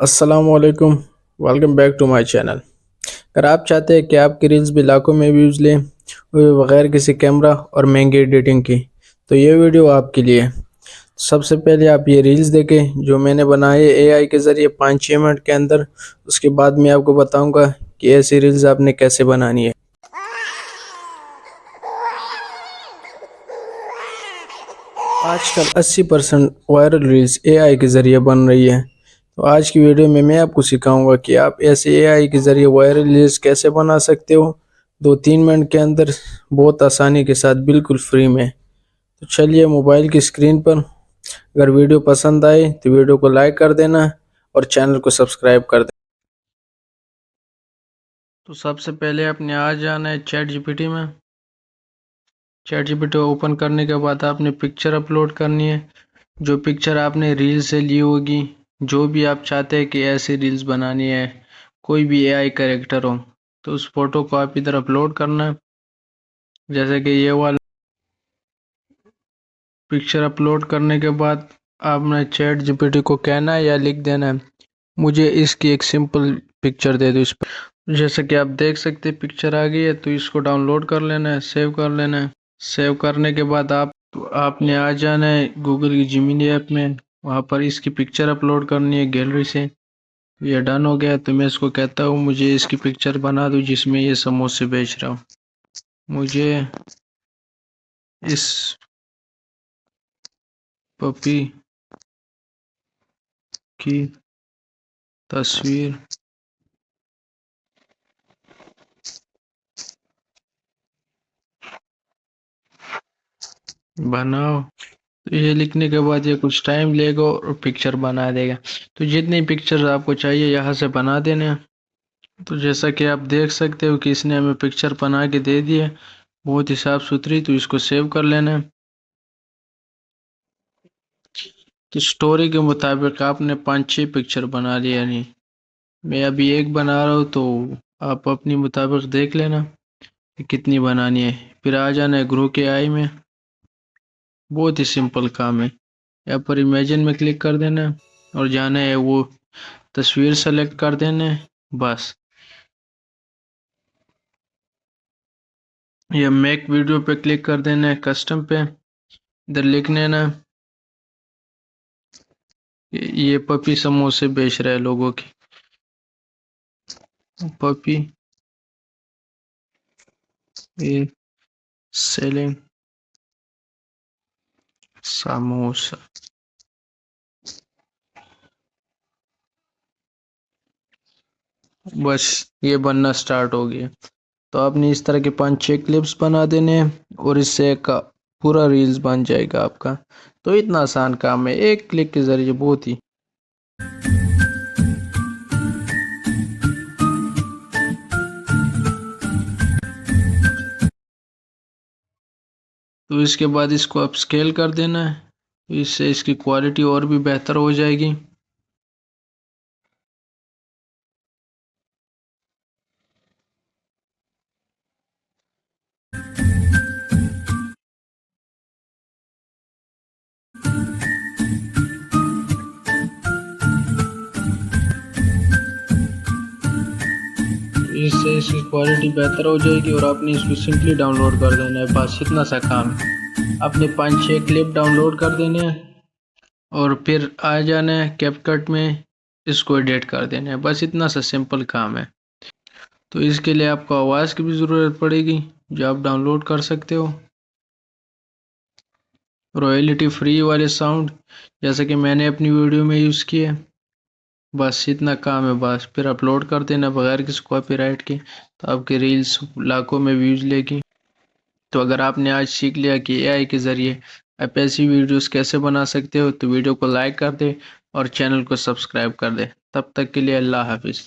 अस्सलामुअलैकुम। Welcome back to my channel. अगर आप चाहते हैं कि आपकी रील्स भी लाखों में व्यूज़ लें वो भी बगैर किसी कैमरा और महंगी एडिटिंग की, तो ये वीडियो आपके लिए है। सबसे पहले आप ये रील्स देखें जो मैंने बनाए एआई के ज़रिए 5-6 मिनट के अंदर। उसके बाद मैं आपको बताऊंगा कि ऐसी रील्स आपने कैसे बनानी है। आजकल 80% वायरल रील्स एआई के ज़रिए बन रही है। तो आज की वीडियो में मैं आपको सिखाऊंगा कि आप ऐसे एआई के ज़रिए वायरल रील्स कैसे बना सकते हो 2-3 मिनट के अंदर, बहुत आसानी के साथ, बिल्कुल फ्री में। तो चलिए मोबाइल की स्क्रीन पर, अगर वीडियो पसंद आए तो वीडियो को लाइक कर देना और चैनल को सब्सक्राइब कर देना। तो सबसे पहले आपने आ जाना है चैट जीपीटी में। चैट जीपीटी ओपन करने के बाद आपने पिक्चर अपलोड करनी है, जो पिक्चर आपने रील से ली होगी, जो भी आप चाहते हैं कि ऐसी रील्स बनानी है, कोई भी एआई कैरेक्टर हो, तो उस फोटो को आप इधर अपलोड करना है। जैसे कि ये वाला पिक्चर अपलोड करने के बाद आपने चैट जीपीटी को कहना है या लिख देना है, मुझे इसकी एक सिंपल पिक्चर दे दो इस पर। जैसे कि आप देख सकते हैं पिक्चर आ गई है, तो इसको डाउनलोड कर लेना है, सेव कर लेना है। सेव करने के बाद आपने आ जाना है गूगल की जिमिनी ऐप में, वहाँ पर इसकी पिक्चर अपलोड करनी है गैलरी से। ये डन हो गया, तो मैं इसको कहता हूँ मुझे इसकी पिक्चर बना दो जिसमें ये समोसे बेच रहा हूँ। मुझे इस पपी की तस्वीर बनाओ। तो ये लिखने के बाद ये कुछ टाइम लेगा और पिक्चर बना देगा। तो जितनी पिक्चर आपको चाहिए यहाँ से बना देने हैं। तो जैसा कि आप देख सकते हो कि इसने हमें पिक्चर बना के दे दी है, बहुत ही साफ सुथरी। तो इसको सेव कर लेना है। तो स्टोरी के मुताबिक आपने 5-6 पिक्चर बना लिया। नहीं, मैं अभी एक बना रहा हूँ, तो आप अपनी मुताबिक देख लेना कि कितनी बनानी है। फिर आ जाना है ग्रो के आई में। बहुत ही सिंपल काम है। यहाँ पर इमेजिन में क्लिक कर देना है और जाना है वो तस्वीर सेलेक्ट कर देना है, बस। ये मेक वीडियो पे क्लिक कर देना है, कस्टम पे इधर लिख लेना है ये पपी समोसे बेच रहा है लोगों की। पपी ये सेलिंग समोसा। बस ये बनना स्टार्ट हो गया। तो आपने इस तरह के 5-6 क्लिप्स बना देने हैं और इससे एक पूरा रील्स बन जाएगा आपका। तो इतना आसान काम है, एक क्लिक के जरिए बहुत ही। तो इसके बाद इसको आप स्केल कर देना है, तो इससे इसकी क्वालिटी और भी बेहतर हो जाएगी। इससे इसकी क्वालिटी बेहतर हो जाएगी और आपने इसको सिंपली डाउनलोड कर देना है, बस इतना सा काम है। आपने 5-6 क्लिप डाउनलोड कर देने हैं और फिर आ जाना है कैपकट में, इसको एडिट कर देना है, बस इतना सा सिंपल काम है। तो इसके लिए आपको आवाज़ की भी ज़रूरत पड़ेगी, जो आप डाउनलोड कर सकते हो, रॉयल्टी फ्री वाले साउंड, जैसे कि मैंने अपनी वीडियो में यूज़ किए। बस इतना काम है, बस फिर अपलोड कर देना बगैर किसी कॉपीराइट के। तो आपकी रील्स लाखों में व्यूज़ लेगी। तो अगर आपने आज सीख लिया कि एआई के ज़रिए आप ऐसी वीडियोस कैसे बना सकते हो, तो वीडियो को लाइक कर दे और चैनल को सब्सक्राइब कर दे। तब तक के लिए अल्लाह हाफिज़।